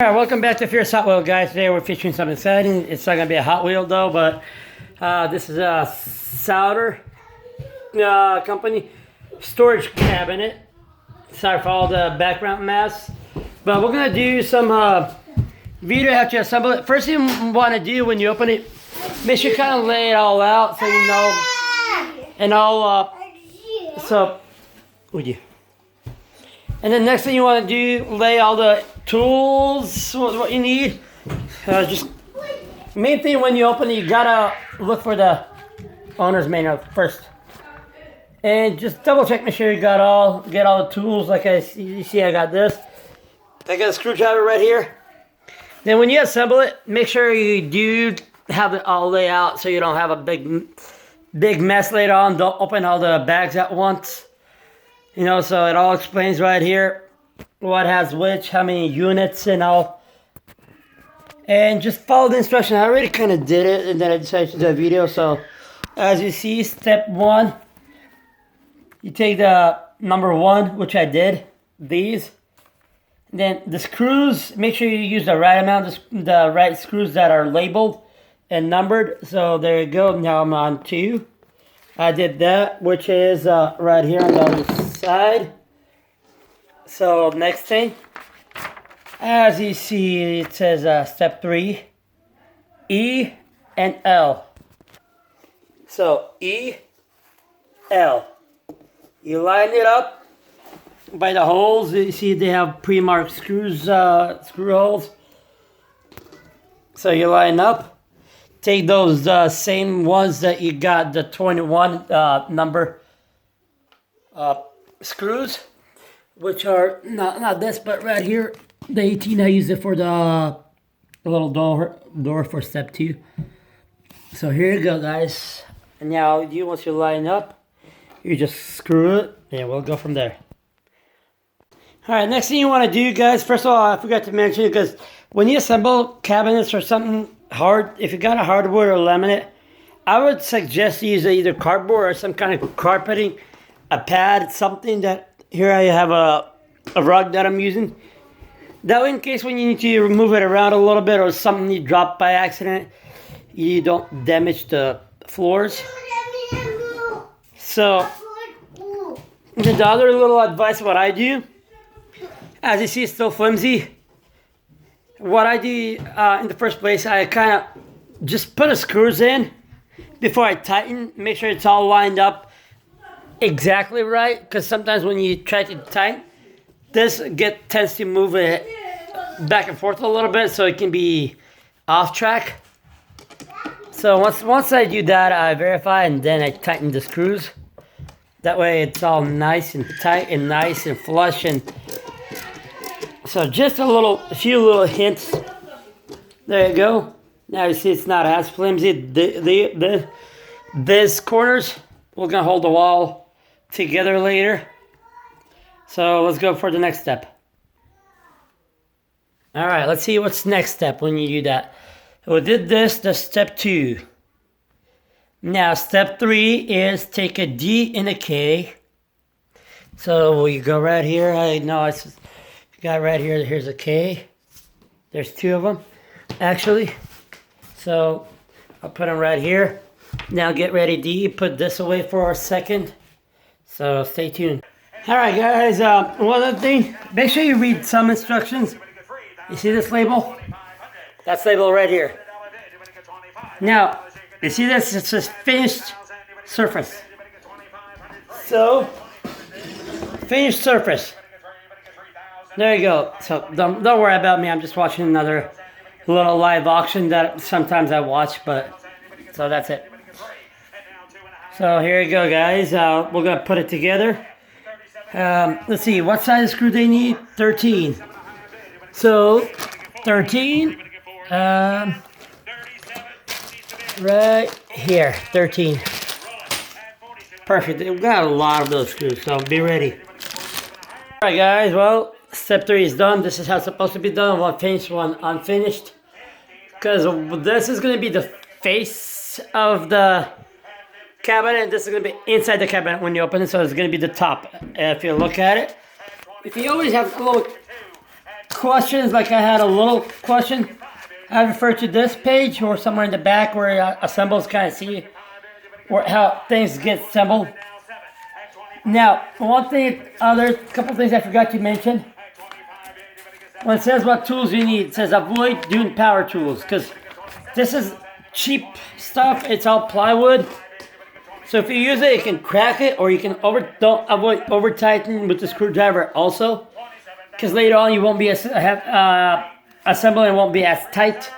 Alright, welcome back to Fierce Hot Wheel, guys. Today we're featuring something exciting. It's not going to be a Hot Wheel though, but this is a Souter company storage cabinet. Sorry for all the background mess. But we're going to do some video after you assemble it. First thing you want to do when you open it, make sure you kind of lay it all out so you know. And all, would you? And then next thing you want to do, lay all the tools, what you need. Just main thing when you open it, you gotta look for the owner's manual first. And just double check, make sure you get all the tools. Like you see, I got this. I got a screwdriver right here. Then when you assemble it, make sure you do have it all laid out so you don't have a big mess later on. Don't open all the bags at once. You know, so it all explains right here what has which, how many units and all. And just follow the instruction. I already kind of did it and then I decided to do a video. So as you see, step 1, you take the number 1, which I did, these. And then the screws, make sure you use the right amount, the right screws that are labeled and numbered. So there you go. Now I'm on 2. I did that, which is right here on the other side. So next thing, as you see, it says step 3, E and L. So E, L. You line it up by the holes. You see they have pre-marked screws, screw holes. So you line up. Take those same ones that you got, the 21 number screws, which are not this, but right here, the 18. I use it for the little door for step 2. So here you go, guys. And now once you line up, you just screw it, and we'll go from there. All right, next thing you want to do, guys. First of all, I forgot to mention, because when you assemble cabinets or something hard, if you got a hardwood or laminate, I would suggest you use either cardboard or some kind of carpeting, a pad, something that, here I have a rug that I'm using. That way, in case when you need to move it around a little bit or something you drop by accident, you don't damage the floors. So, the other little advice, what I do, as you see, it's still flimsy. What I do in the first place, I kind of just put the screws in before I tighten. Make sure it's all lined up exactly right, because sometimes when you try to tighten, this tends to move it back and forth a little bit, so it can be off track. So once I do that, I verify and then I tighten the screws. That way it's all nice and tight and nice and flush. And so just a few little hints. There you go. Now you see it's not as flimsy. These corners, we're gonna hold the wall together later. So let's go for the next step. All right, let's see what's next step when you do that. We did this, that's step 2. Now step 3 is take a D and a K. So we go right here. I know I got right here. Here's a K. There's 2 of them, actually. So I'll put them right here. Now get ready, D. Put this away for a second. So stay tuned. All right, guys. One other thing. Make sure you read some instructions. You see this label? That's labeled right here. Now, you see this? It says finished surface. So, finished surface. There you go. So don't worry about me. I'm just watching another little live auction that sometimes I watch, but so that's it. So here you go, guys. We're gonna put it together. Let's see, what size screw they need? 13. So 13. Right here, 13. Perfect. We've got a lot of those screws, so be ready. All right, guys. Well, step 3 is done. This is how it's supposed to be done. One finished, one unfinished. Because this is going to be the face of the cabinet. This is going to be inside the cabinet when you open it. So it's going to be the top. If you look at it, if you always have a little questions, like I had a little question, I refer to this page or somewhere in the back where assembles kind of see how things get assembled. Now, couple things I forgot to mention. When it says what tools you need, it says avoid doing power tools, because this is cheap stuff. It's all plywood. So if you use it, you can crack it, or you can don't avoid over tighten with the screwdriver also, because later on you won't be assembling won't be as tight.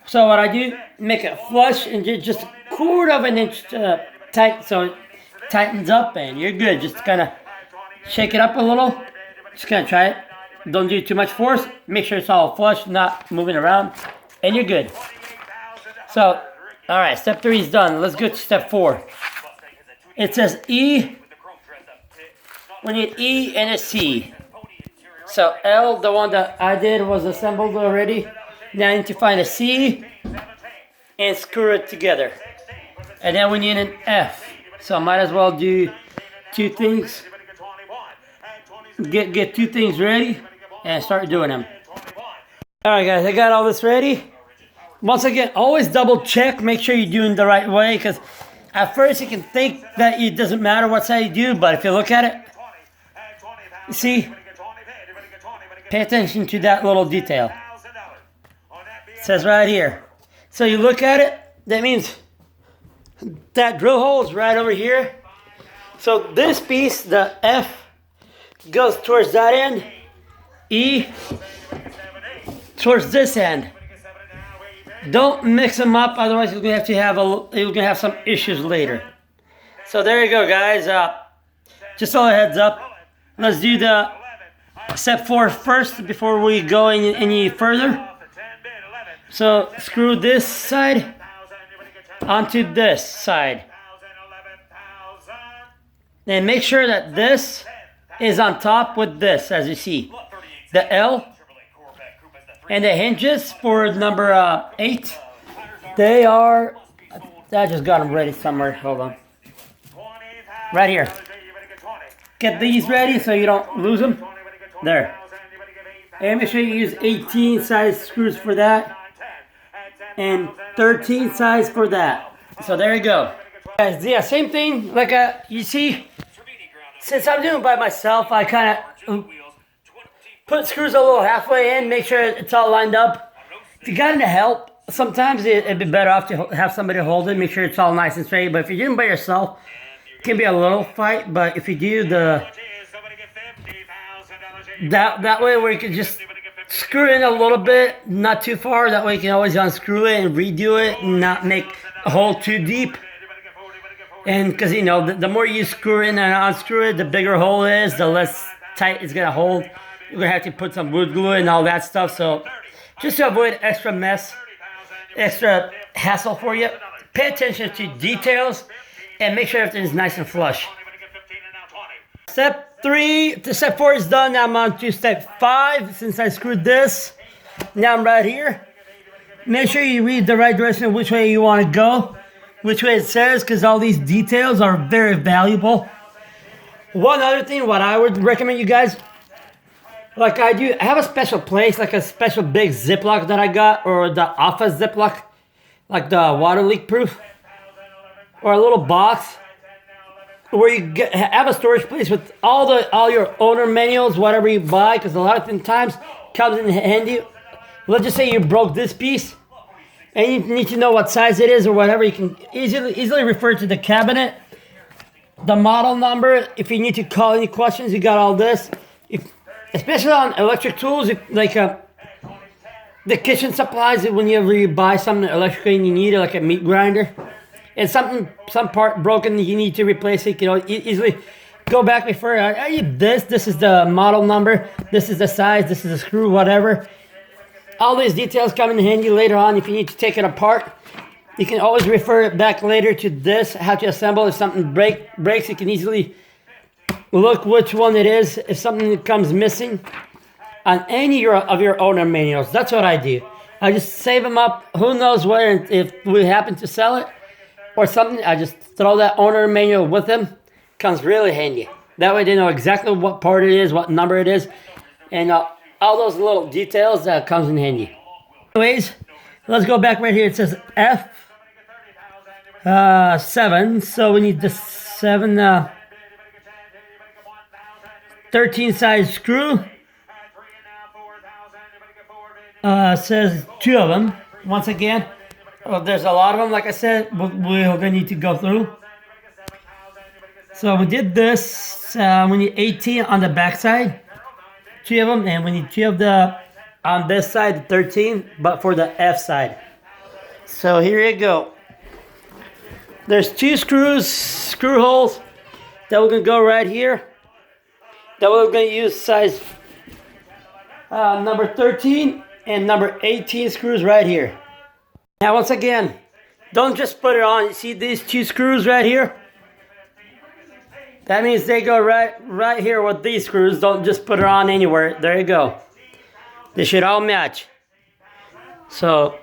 So what I do, make it flush and just a quarter of an inch tight, so it tightens up and you're good. Just kind of shake it up a little. Just kind of try it. Don't do too much force. Make sure it's all flush, not moving around, and you're good. So, all right, step 3 is done. Let's go to step 4. It says E. We need E and a C. So L, the one that I did, was assembled already. Now I need to find a C and screw it together. And then we need an F. So I might as well do 2 things. Get 2 things ready and start doing them. Alright guys, I got all this ready. Once again, always double check, make sure you're doing the right way, because at first you can think that it doesn't matter what side you do, but if you look at it, you see, pay attention to that little detail. It says right here. So you look at it, that means that drill hole is right over here. So this piece, the F, goes towards that end. E towards this end. Don't mix them up, otherwise you're gonna have some issues later. So there you go, guys. Just a heads up. Let's do the step 4 first before we go any further. So screw this side onto this side. And make sure that this is on top with this, as you see. The L and the hinges for number 8, they are, I just got them ready somewhere, hold on. Right here. Get these ready so you don't lose them. There. And make sure you use 18 size screws for that. And 13 size for that. So there you go. Guys, yeah, same thing, like you see, since I'm doing it by myself, I kind of put screws a little halfway in, make sure it's all lined up. If you got any help, sometimes it'd be better off to have somebody hold it, make sure it's all nice and straight. But if you're doing it by yourself, it can be a little fight. But if you do that way where you can just screw in a little bit, not too far, that way you can always unscrew it and redo it and not make a hole too deep. And because, you know, the more you screw in and unscrew it, the bigger hole is, the less tight it's going to hold. You're going to have to put some wood glue and all that stuff. So just to avoid extra mess, extra hassle for you, pay attention to details and make sure everything is nice and flush. Step 4 is done. Now I'm on to step 5. Since I screwed this, now I'm right here. Make sure you read the right direction, which way you want to go, which way it says, because all these details are very valuable. One other thing, what I would recommend you guys, like I do, I have a special place, like a special big Ziploc that I got, or the Office Ziploc, like the water leak proof, or a little box where you have a storage place with all your owner manuals, whatever you buy, because a lot of times comes in handy. Let's just say you broke this piece and you need to know what size it is or whatever. You can easily refer to the cabinet, the model number. If you need to call any questions, you got all this. Especially on electric tools, like the kitchen supplies, whenever you buy something electrical and you need it, like a meat grinder, and some part broken, you need to replace it, you know, easily go back, refer, I need this is the model number, this is the size, this is the screw, whatever. All these details come in handy later on if you need to take it apart. You can always refer it back later to this, how to assemble. If something breaks, you can easily look which one it is. If something comes missing on any of your owner manuals, that's what I do. I just save them up. Who knows where, if we happen to sell it or something, I just throw that owner manual with them. Comes really handy. That way they know exactly what part it is, what number it is, and all those little details that comes in handy. Anyways, let's go back right here. It says F7, so we need the 13 size screw. Says 2 of them. Once again, there's a lot of them. Like I said, we're gonna need to go through. So we did this. We need 18 on the back side, 2 of them, and we need 2 of the on this side, 13, but for the F side. So here you go. There's 2 screw holes that we're gonna go right here. That we're gonna use size number 13 and number 18 screws right here. Now once again, don't just put it on. You see these 2 screws right here? That means they go right here with these screws. Don't just put it on anywhere. There you go. They should all match. So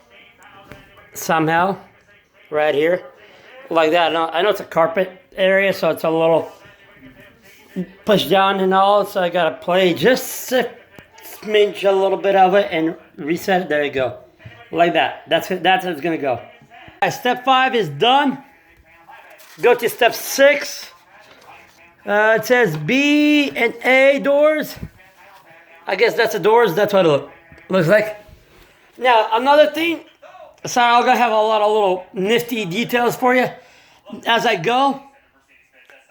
somehow, right here, like that. I know it's a carpet area, so it's a little pushed down and all. So I gotta play just a smidge, a little bit of it, and reset it. There you go, like that. That's how it's gonna go. Step 5 is done. Go to step 6. It says B and A doors. I guess that's the doors. That's what it looks like. Now, another thing. Sorry, I'm going to have a lot of little nifty details for you as I go.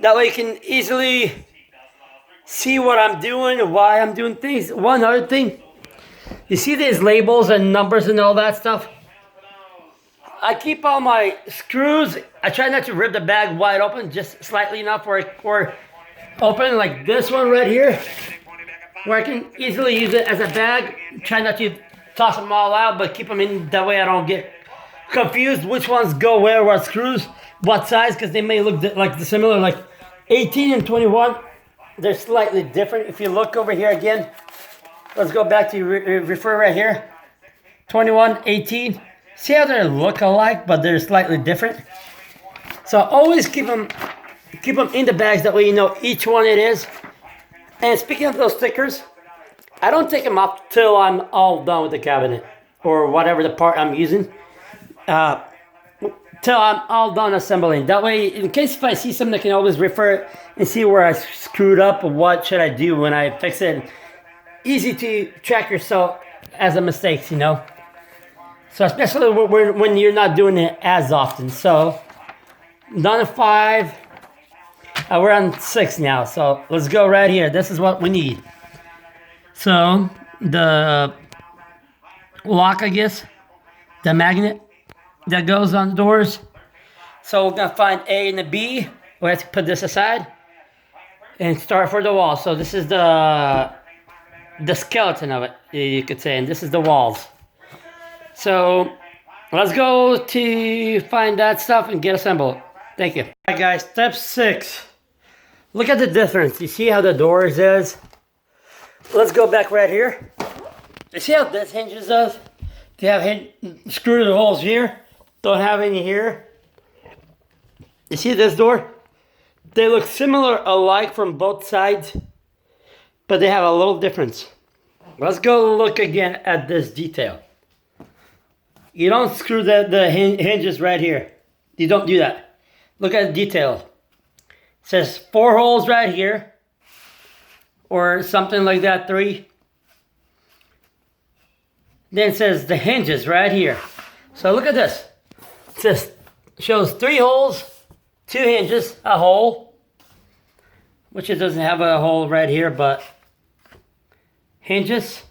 That way you can easily see what I'm doing and why I'm doing things. One other thing. You see these labels and numbers and all that stuff? I keep all my screws. I try not to rip the bag wide open, just slightly enough or open like this one right here, where I can easily use it as a bag. Try not to toss them all out, but keep them in. That way I don't get confused which ones go where, what screws, what size, because they may look like similar. Like 18 and 21, they're slightly different. If you look over here again, let's go back to refer right here. 21, 18. See how they look alike, but they're slightly different. So always keep them in the bags. That way you know each one it is. And speaking of those stickers, I don't take them off till I'm all done with the cabinet or whatever the part I'm using. Till I'm all done assembling. That way, in case if I see something, I can always refer and see where I screwed up or what should I do when I fix it. Easy to track yourself as a mistake, you know. So especially when you're not doing it as often. So done at 5. We're on 6 now. So let's go right here. This is what we need. So the lock, I guess, the magnet that goes on the doors. So we're gonna find A and the B. We have to put this aside and start for the wall. So this is the skeleton of it, you could say, and this is the walls. So let's go to find that stuff and get assembled. Thank you. All right, guys, step 6. Look at the difference. You see how the doors is? Let's go back right here. You see how this hinges does? They have screw holes here. Don't have any here. You see this door? They look similar alike from both sides, but they have a little difference. Let's go look again at this detail. You don't screw the hinges right here. You don't do that. Look at the detail. It says 4 holes right here. Or something like that, 3. Then it says the hinges right here. So look at this. It shows 3 holes, 2 hinges, a hole. Which it doesn't have a hole right here, but hinges.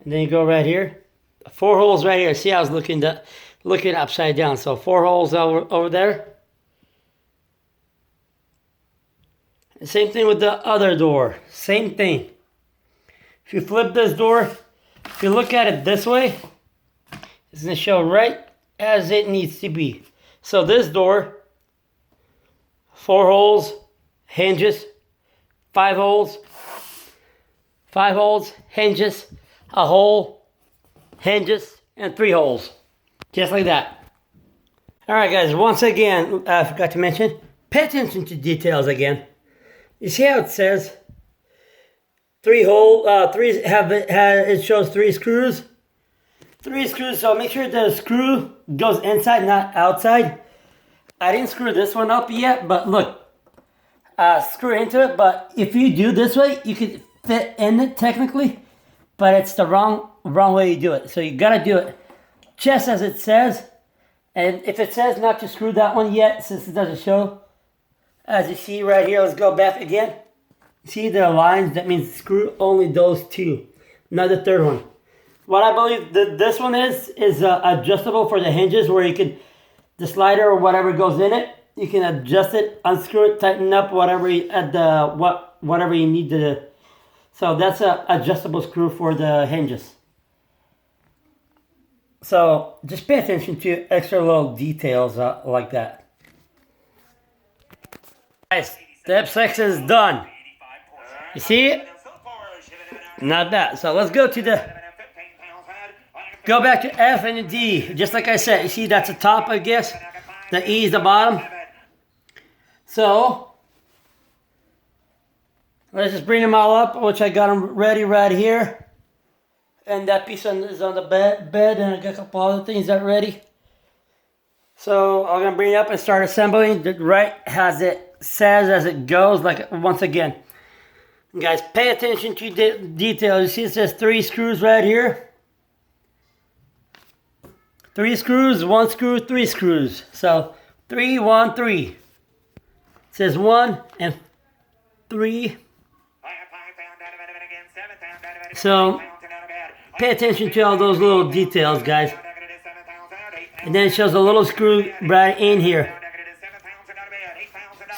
And then you go right here. 4 holes right here. See, I was looking upside down. So 4 holes over there. And same thing with the other door. Same thing. If you flip this door, if you look at it this way, it's going to show right as it needs to be. So this door, 4 holes, hinges, 5 holes, 5 holes, hinges, a hole, hinges, and 3 holes. Just like that. Alright guys, once again, I forgot to mention, pay attention to details again. You see how it says it shows three screws. Three screws, so make sure the screw goes inside, not outside. I didn't screw this one up yet, but look, screw into it. But if you do this way, you can fit in it technically, but it's the wrong way you do it. So you gotta do it just as it says. And if it says not to screw that one yet, since it doesn't show, as you see right here, let's go back again. See the lines? That means screw only those two, not the third one. What I believe that this one is adjustable for the hinges, where you can, the slider or whatever goes in it, you can adjust it, unscrew it, tighten up whatever whatever you need to. So that's a adjustable screw for the hinges. So just pay attention to extra little details like that. Guys, step 6 is done. You see it? Not bad. So let's go back to F and D. Just like I said, you see that's the top, I guess. The E is the bottom. So let's just bring them all up, which I got them ready right here. And that piece is on the bed, and I got a couple other things that ready. So I'm gonna bring it up and start assembling it right as it says as it goes. Like once again, guys, pay attention to the details. You see, it says 3 screws right here. 3 screws, 1 screw, 3 screws. So 3, 1, 3. It says 1 and 3. So pay attention to all those little details, guys. And then it shows a little screw right in here.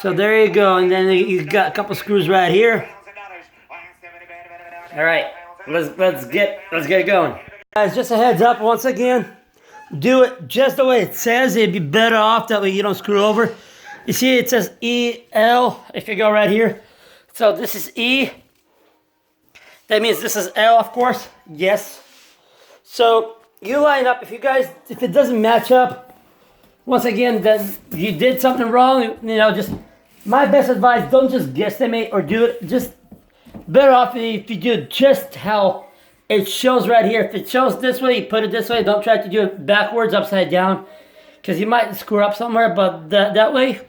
So there you go. And then you got a couple screws right here. All right, let's get it going, guys. Just a heads up, once again, do it just the way it says. It'd be better off that way you don't screw over. You see, it says E-L. If you go right here, so this is E. That means this is L, of course. Yes. So you line up. If it doesn't match up, once again, then you did something wrong. You know, just my best advice: don't just guesstimate or do it. Just better off if you do just how it shows right here. If it shows this way, you put it this way. Don't try to do it backwards, upside down, because you might screw up somewhere. But that way,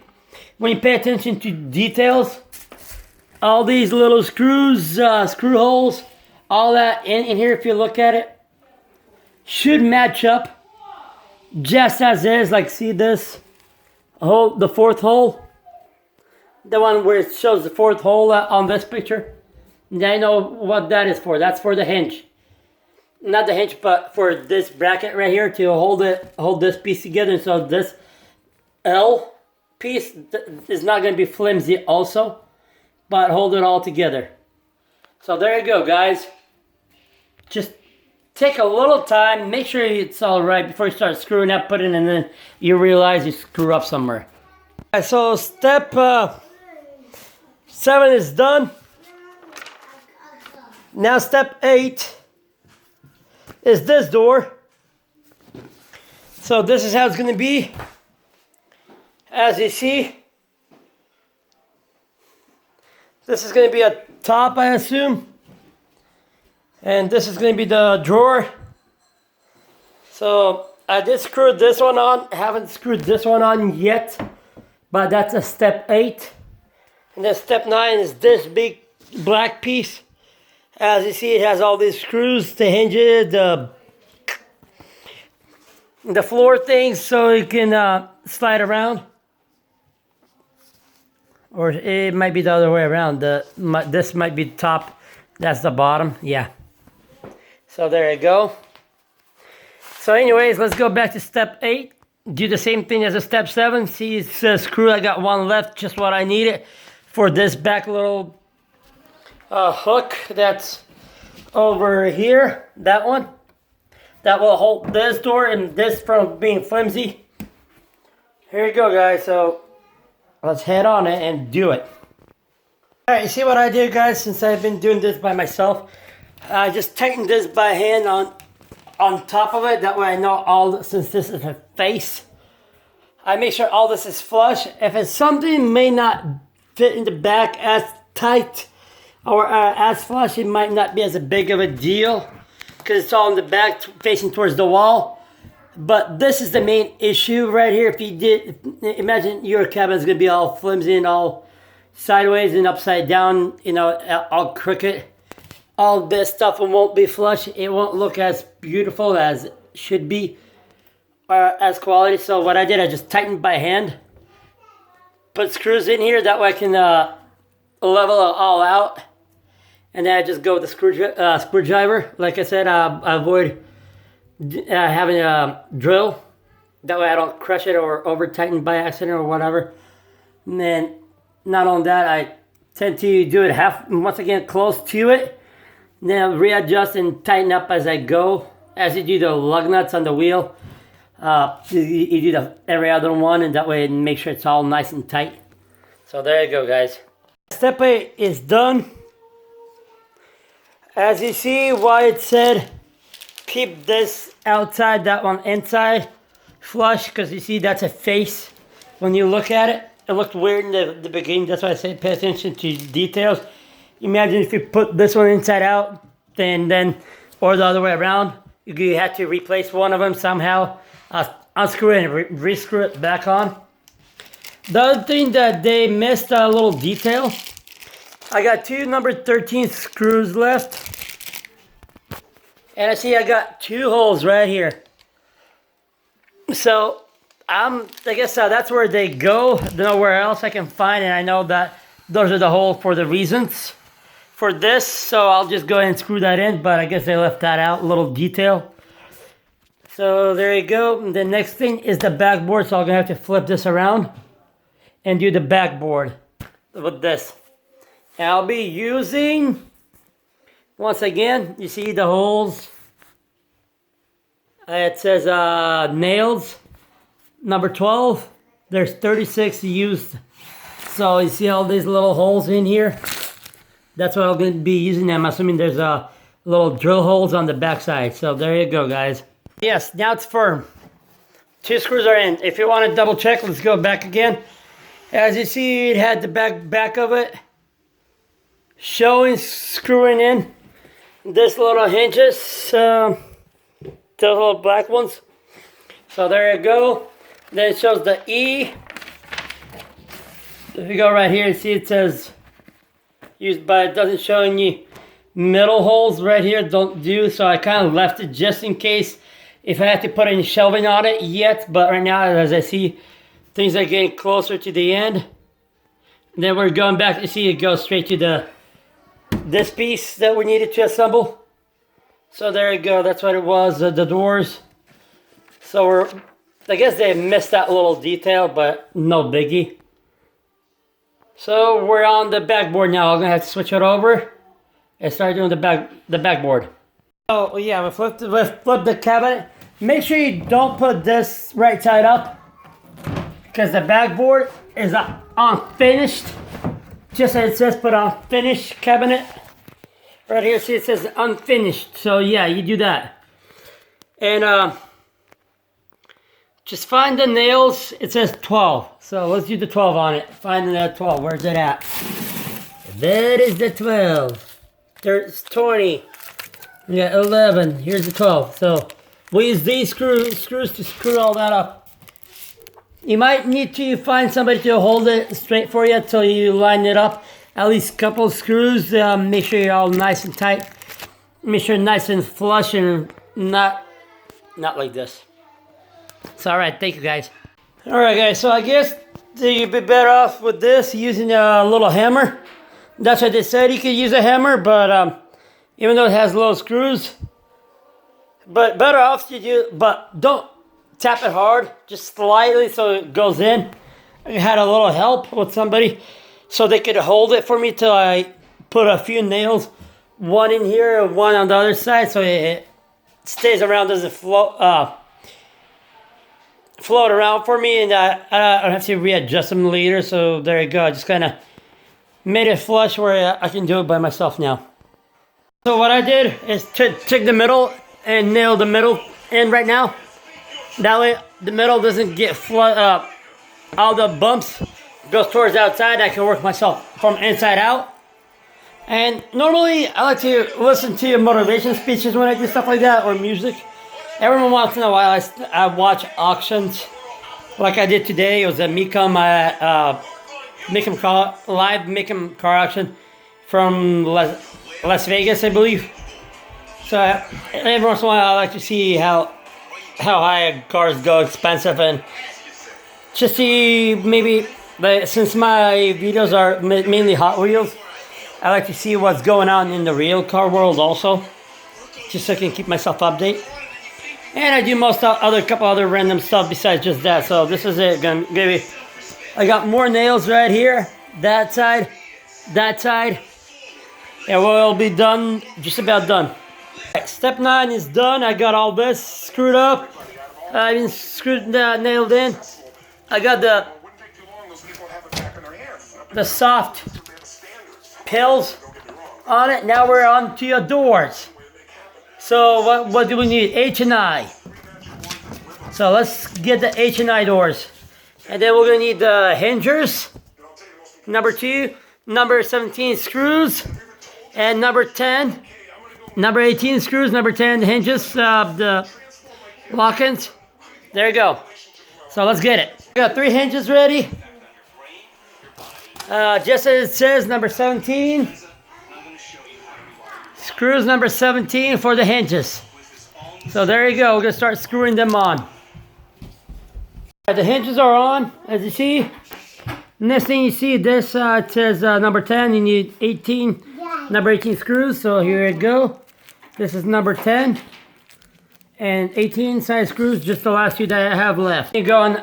when you pay attention to details, all these little screws, screw holes, all that in here, if you look at it, should match up just as is. Like, see this hole, the 4th hole, the one where it shows the 4th hole on this picture. I know what that is for. That's for the hinge. Not the hinge, but for this bracket right here to hold this piece together. So this L piece is not going to be flimsy also, but hold it all together. So there you go, guys. Just take a little time, make sure it's all right before you start screwing up, putting, and then you realize you screw up somewhere. So step 7 is done. Now step 8 is this door. So this is how it's going to be. As you see, this is going to be a top, I assume. And this is going to be the drawer. So I did screw this one on. I haven't screwed this one on yet. But that's a step 8. And then step 9 is this big black piece. As you see, it has all these screws to hinge it, the floor things, so you can slide around. Or it might be the other way around. This might be the top, that's the bottom. Yeah. So there you go. So anyways, let's go back to step 8. Do the same thing as a step 7. See, it says screw. I got one left, just what I needed for this back little hook that's over here. That one. That will hold this door and this from being flimsy. Here you go, guys. So let's head on it and do it. Alright, you see what I did, guys, since I've been doing this by myself? I just tightened this by hand on top of it. That way I know since this is a face, I make sure all this is flush. If it's something may not fit in the back as tight, or as flush, it might not be as big of a deal because it's all in the back facing towards the wall. But this is the main issue right here. If you did, imagine your cabin is going to be all flimsy and all sideways and upside down, you know, all crooked. All this stuff won't be flush. It won't look as beautiful as it should be, as quality. So what I did, I just tightened by hand. Put screws in here, that way I can level it all out. And then I just go with the screwdriver. Like I said, I avoid having a drill. That way I don't crush it or over tighten by accident or whatever. And then not only that, I tend to do it once again close to it. And then I'll readjust and tighten up as I go. As you do the lug nuts on the wheel, you do every other one, and that way make sure it's all nice and tight. So there you go, guys. Step 8 is done. As you see, why it said keep this outside, that one inside, flush, because you see that's a face. When you look at it, it looked weird in the beginning. That's why I say pay attention to details. Imagine if you put this one inside out, then or the other way around, you had to replace one of them somehow, unscrew it and re-screw it back on. The other thing that they missed a little detail, I got two number 13 screws left. And I see I got 2 holes right here. So I guess that's where they go. Nowhere else I can find, and I know that those are the holes for the reasons for this. So I'll just go ahead and screw that in, but I guess they left that out, a little detail. So there you go. The next thing is the backboard, so I'm gonna have to flip this around and do the backboard with this. And I'll be using, once again, you see the holes. It says nails, number 12. There's 36 used. So you see all these little holes in here? That's what I'm going to be using. I'm assuming there's little drill holes on the backside. So there you go, guys. Yes, now it's firm. 2 screws are in. If you want to double check, let's go back again. As you see, it had the back of it showing, screwing in this little hinges, the little black ones. So there you go. Then it shows the E. If you go right here and see, it says used by, it doesn't show any middle holes right here, don't do. So I kind of left it just in case if I had to put any shelving on it yet. But right now, as I see, things are getting closer to the end. And then we're going back to see it goes straight to this piece that we needed to assemble. So there you go, that's what it was, the doors. So I guess they missed that little detail, but no biggie. So we're on the backboard now. I'm gonna have to switch it over and start doing the backboard. Oh yeah, we flip the cabinet. Make sure you don't put this right side up, because the backboard is unfinished. Just as it says, put on finished cabinet. Right here, see it says unfinished. So yeah, you do that. And just find the nails. It says 12. So let's do the 12 on it. Find the 12. Where's it at? That is the 12. There's 20. We got 11. Here's the 12. So we use these screws to screw all that up. You might need to find somebody to hold it straight for you until you line it up. At least a couple of screws. Make sure you're all nice and tight. Make sure nice and flush and not like this. So alright, thank you guys. Alright guys, so I guess you'd be better off with this using a little hammer. That's what they said, you could use a hammer, but even though it has little screws. But better off to do, but don't tap it hard, just slightly so it goes in. I had a little help with somebody so they could hold it for me till I put a few nails, one in here and one on the other side, so it stays around, doesn't float around for me, and I don't have to readjust them later. So there you go, I just kind of made it flush where I can do it by myself now. So what I did is take the middle and nail the middle in right now. That way the middle doesn't get all the bumps goes towards the outside. I can work myself from inside out. And normally I like to listen to motivation speeches when I do stuff like that, or music. Every once in a while I watch auctions like I did today. It was a Mecum live Mecum car auction from Las Vegas, I believe. So every once in a while I like to see how high cars go, expensive, and just see maybe, since my videos are mainly Hot Wheels, I like to see what's going on in the real car world also, just so I can keep myself updated. And I do most couple other random stuff besides just that. So this is it. I got more nails right here, that side, and we'll be done, just about done. Step 9 is done. I got all this screwed up. I even nailed in. I got the soft pills on it. Now we're on to your doors. So what do we need? H and I. So let's get the H and I doors. And then we're gonna need the hingers. Number 2, number 17 screws, and number 10, number 18 screws, number 10 hinges, the lock-ins. There you go. So let's get it. We got 3 hinges ready. Just as it says, number 17. Screws number 17 for the hinges. So there you go. We're gonna start screwing them on. The hinges are on, as you see. Next thing you see, this it says number 10. You need 18, number 18 screws. So here you go. This is number 10 and 18 size screws. Just the last 2 that I have left. You go on.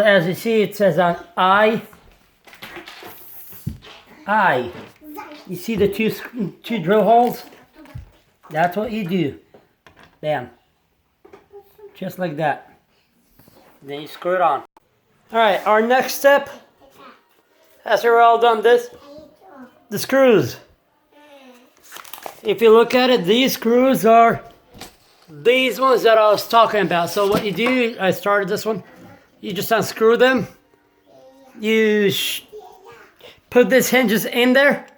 As you see, it says on I. You see the two drill holes? That's what you do. Bam. Just like that. Then you screw it on. Alright, our next step, after we're all done this, the screws. If you look at it, these screws are these ones that I was talking about. So what you do, I started this one, you just unscrew them. You put these hinges in there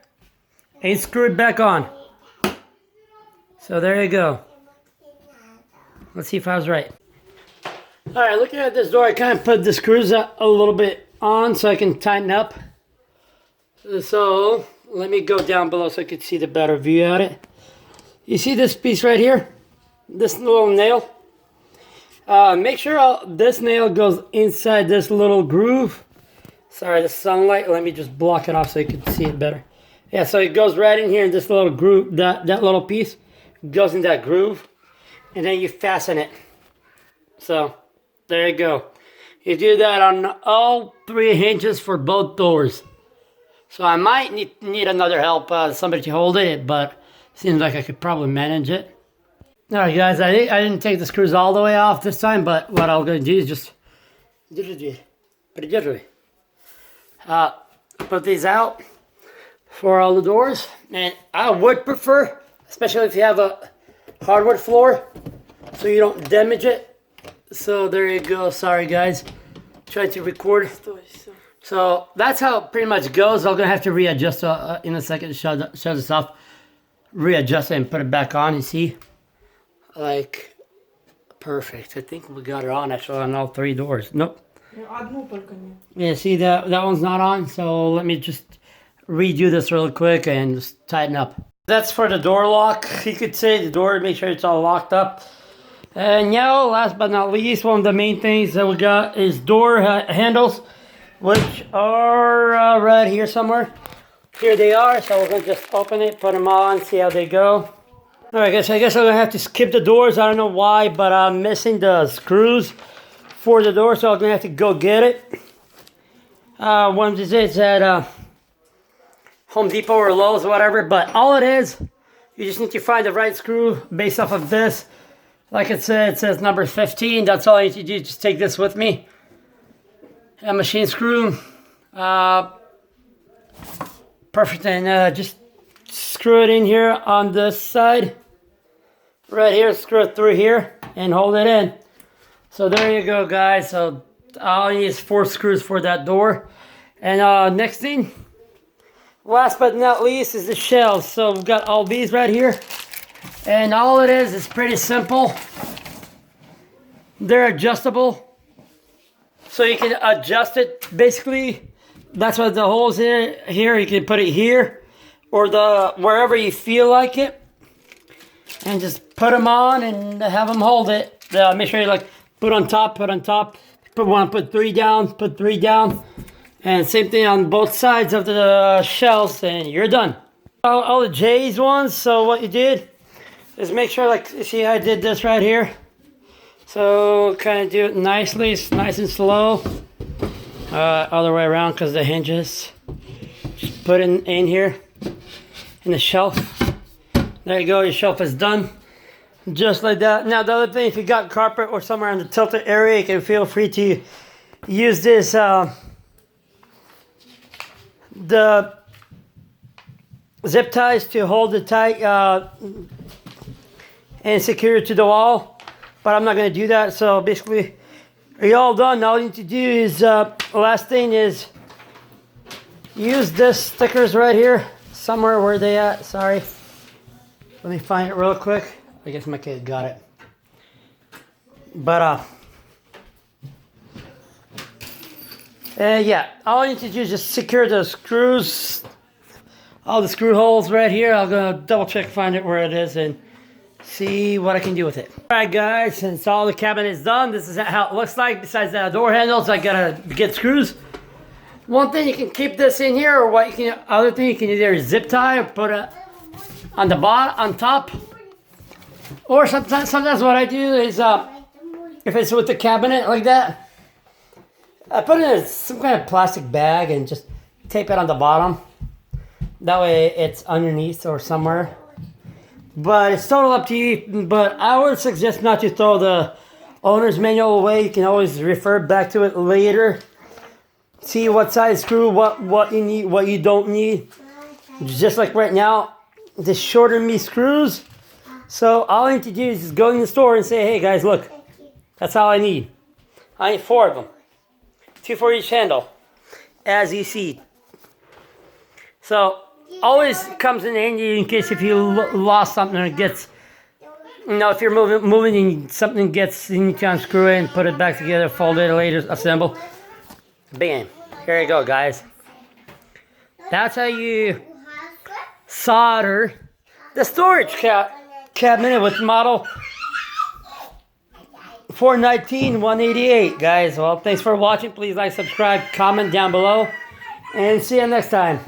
and screw it back on. So there you go. Let's see if I was right. Alright, looking at this door, I kind of put the screws a little bit on so I can tighten up. So let me go down below so I can see the better view at it. You see this piece right here? This little nail? Make sure this nail goes inside this little groove. Sorry, the sunlight. Let me just block it off so you can see it better. Yeah, so it goes right in here in this little groove. That little piece goes in that groove. And then you fasten it. So, there you go. You do that on all 3 hinges for both doors. So I might need another help, somebody to hold it, but seems like I could probably manage it. Alright guys, I didn't take the screws all the way off this time, but what I'm going to do is just put these out for all the doors. And I would prefer, especially if you have a hardwood floor, so you don't damage it. So there you go. Sorry guys, trying to record. So that's how it pretty much goes. I'm gonna have to readjust in a second. Show this off. Readjust it and put it back on. You see, like perfect. I think we got it on actually on all 3 doors. Nope. Yeah, see that one's not on. So let me just redo this really quick and just tighten up. That's for the door lock. You could say the door. Make sure it's all locked up. And now, last but not least, one of the main things that we got is door handles, which are right here somewhere. Here they are, so we're going to just open it, put them on, see how they go. Alright guys, I guess I'm going to have to skip the doors. I don't know why, but I'm missing the screws for the door, so I'm going to have to go get it. One of these is at Home Depot or Lowe's or whatever, but all it is, you just need to find the right screw based off of this. Like it says number 15. That's all I need to do. Just take this with me. A machine screw. Perfect. And just screw it in here on this side. Right here. Screw it through here and hold it in. So there you go, guys. So all I need is 4 screws for that door. And next thing, last but not least is the shelves. So we've got all these right here. And all it is pretty simple. They're adjustable. So you can adjust it basically. That's what the holes here. You can put it here or wherever you feel like it. And just put them on and have them hold it. Make sure you like put on top. Put one, put three down, put three down. And same thing on both sides of the shelves and you're done. All the J's ones, so what you did is make sure, like, see I did this right here. So kind of do it nicely, it's nice and slow. Other way around because the hinges. Just put it in here, in the shelf. There you go, your shelf is done. Just like that. Now the other thing, if you got carpet or somewhere in the tilted area, you can feel free to use this, the zip ties to hold it tight and secure it to the wall. But I'm not going to do that. So basically, are you all done? All you need to do is, last thing is use this stickers right here. Somewhere where they at, sorry. Let me find it real quick. I guess my kid got it. But yeah, all you need to do is just secure the screws, all the screw holes right here. I'm gonna double check, find it where it is, and see what I can do with it. All right, guys, since all the cabinet is done, this is how it looks like. Besides the door handles, I gotta get screws. One thing, you can keep this in here, or what you can, other thing you can either zip tie or put it on the bottom, on top. Or sometimes what I do is, if it's with the cabinet like that, I put it in some kind of plastic bag and just tape it on the bottom. That way it's underneath or somewhere. But it's totally up to you. But I would suggest not to throw the owner's manual away. You can always refer back to it later. See what size screw, what you need, what you don't need. Just like right now, this shortened me screws. So all I need to do is just go in the store and say, hey guys, look, that's all I need. I need 4 of them. 2 for each handle, as you see. So always comes in handy in case if you lost something or it gets, you know, if you're moving and something gets, you need to unscrew it and put it back together, fold it later, assemble. Bam, here you go, guys. That's how you solder the storage cabinet with model 419-188, guys. Well, thanks for watching. Please like, subscribe, comment down below, and see you next time.